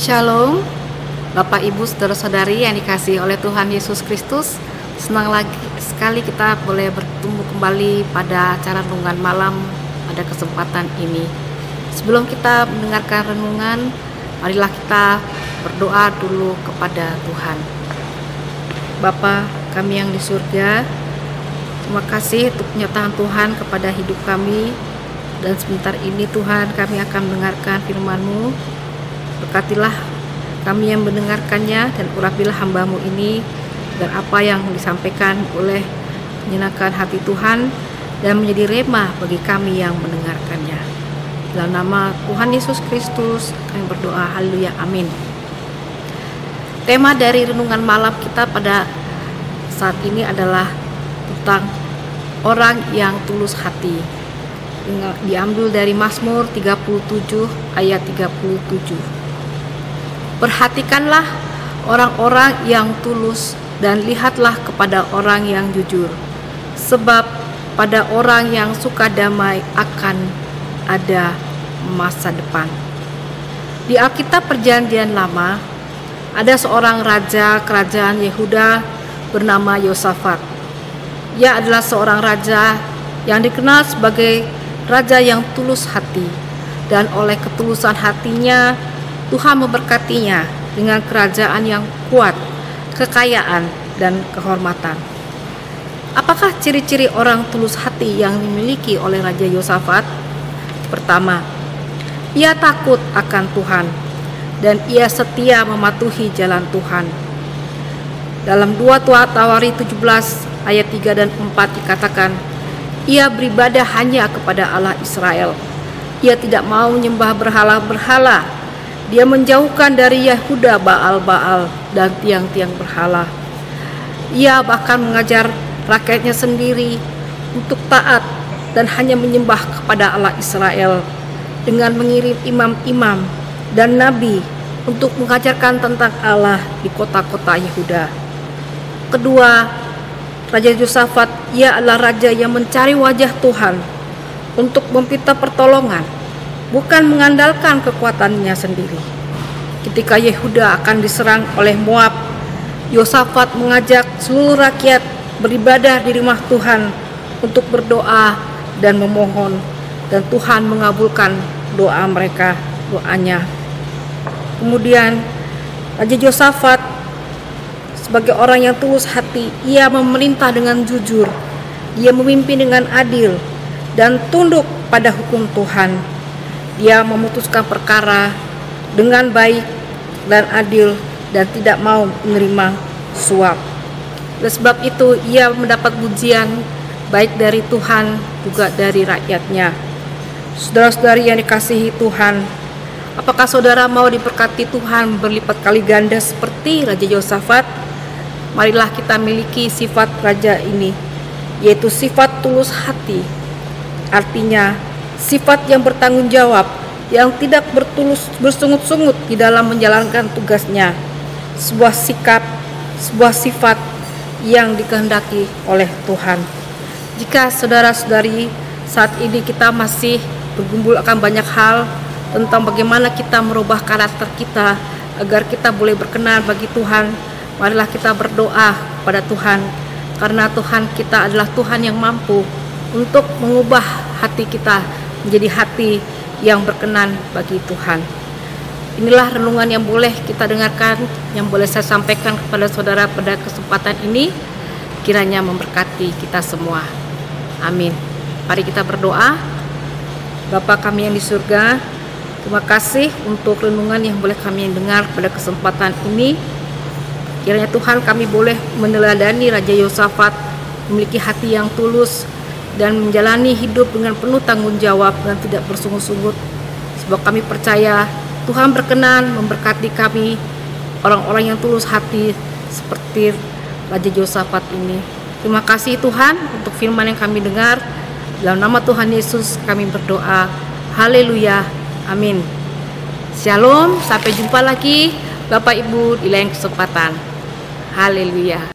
Shalom, Bapak Ibu Saudara-saudari yang dikasihi oleh Tuhan Yesus Kristus. Senang lagi sekali kita boleh bertemu kembali pada acara renungan malam pada kesempatan ini. Sebelum kita mendengarkan renungan, marilah kita berdoa dulu kepada Tuhan. Bapa kami yang di surga, terima kasih untuk penyertaan Tuhan kepada hidup kami. Dan sebentar ini Tuhan, kami akan mendengarkan firman-Mu. Berkatilah kami yang mendengarkannya dan urapilah hamba-Mu ini, dan apa yang disampaikan boleh menyenangkan hati Tuhan dan menjadi rema bagi kami yang mendengarkannya. Dalam nama Tuhan Yesus Kristus kami berdoa, haleluya, amin. Tema dari renungan malam kita pada saat ini adalah tentang orang yang tulus hati. Diambil dari Mazmur 37 ayat 37. Perhatikanlah orang-orang yang tulus dan lihatlah kepada orang yang jujur, sebab pada orang yang suka damai akan ada masa depan. Di Alkitab Perjanjian Lama ada seorang raja kerajaan Yehuda bernama Yosafat. Ia adalah seorang raja yang dikenal sebagai raja yang tulus hati, dan oleh ketulusan hatinya Tuhan memberkatinya dengan kerajaan yang kuat, kekayaan, dan kehormatan. Apakah ciri-ciri orang tulus hati yang dimiliki oleh Raja Yosafat? Pertama, ia takut akan Tuhan dan ia setia mematuhi jalan Tuhan. Dalam 2 Tawari 17 ayat 3 dan 4 dikatakan, ia beribadah hanya kepada Allah Israel. Ia tidak mau menyembah berhala-berhala. Dia menjauhkan dari Yehuda Baal-Baal dan tiang-tiang berhala. Ia bahkan mengajar rakyatnya sendiri untuk taat dan hanya menyembah kepada Allah Israel dengan mengirim imam-imam dan nabi untuk mengajarkan tentang Allah di kota-kota Yehuda. Kedua, Raja Yosafat, ia adalah raja yang mencari wajah Tuhan untuk meminta pertolongan, bukan mengandalkan kekuatannya sendiri. Ketika Yehuda akan diserang oleh Moab, Yosafat mengajak seluruh rakyat beribadah di rumah Tuhan untuk berdoa dan memohon, dan Tuhan mengabulkan doanya. Kemudian Raja Yosafat sebagai orang yang tulus hati, ia memerintah dengan jujur, dia memimpin dengan adil dan tunduk pada hukum Tuhan. Dia memutuskan perkara dengan baik dan adil dan tidak mau menerima suap. Oleh sebab itu ia mendapat pujian baik dari Tuhan juga dari rakyatnya. Saudara-saudari yang dikasihi Tuhan, apakah saudara mau diberkati Tuhan berlipat kali ganda seperti Raja Yosafat? Marilah kita miliki sifat raja ini, yaitu sifat tulus hati. Artinya sifat yang bertanggung jawab, yang tidak bersungut-sungut di dalam menjalankan tugasnya. Sebuah sikap, sebuah sifat yang dikehendaki oleh Tuhan. Jika saudara-saudari saat ini kita masih bergumul akan banyak hal tentang bagaimana kita merubah karakter kita agar kita boleh berkenan bagi Tuhan, marilah kita berdoa pada Tuhan, karena Tuhan kita adalah Tuhan yang mampu untuk mengubah hati kita menjadi hati yang berkenan bagi Tuhan. Inilah renungan yang boleh kita dengarkan, yang boleh saya sampaikan kepada saudara pada kesempatan ini. Kiranya memberkati kita semua. Amin. Mari kita berdoa. Bapa kami yang di surga, terima kasih untuk renungan yang boleh kami dengar pada kesempatan ini. Kiranya Tuhan kami boleh meneladani Raja Yosafat, memiliki hati yang tulus dan menjalani hidup dengan penuh tanggung jawab dan tidak bersungut-sungut. Sebab kami percaya Tuhan berkenan memberkati kami, orang-orang yang tulus hati seperti Raja Yosafat ini. Terima kasih Tuhan untuk firman yang kami dengar. Dalam nama Tuhan Yesus kami berdoa, haleluya, amin. Shalom, sampai jumpa lagi Bapak Ibu di lain kesempatan. Haleluya.